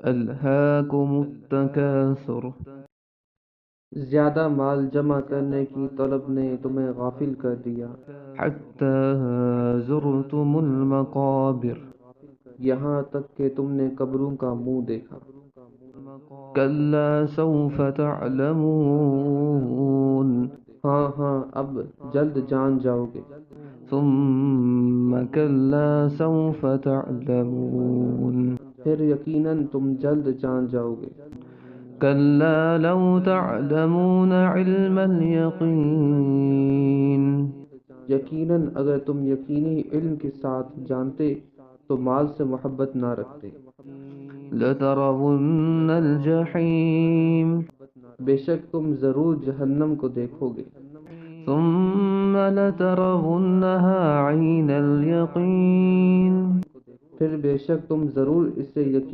ألهاكم التكاثر زیادہ مال جمع کرنے کی طلب نے تمہیں غافل کر دیا، حتى زرتم المقابر یہاں تک کہ تم نے قبروں کا منہ دیکھا۔ كلا سوف تعلمون ہاں ہاں، اب جلد جان جاؤ گے۔ ثم كلا سوف تعلمون پھر یقیناً تم جلد جان جاؤ گے۔ كلا لو تعلمون علم اليقين یقیناً اگر تم یقینی علم کے ساتھ جانتے تو مال سے محبت نہ رکھتے۔ لترون الجحيم بے شک تم ضرور جہنم کو دیکھو گے۔ ثم لترونها عين اليقين پھر بے شک تم ضرور اسے یقین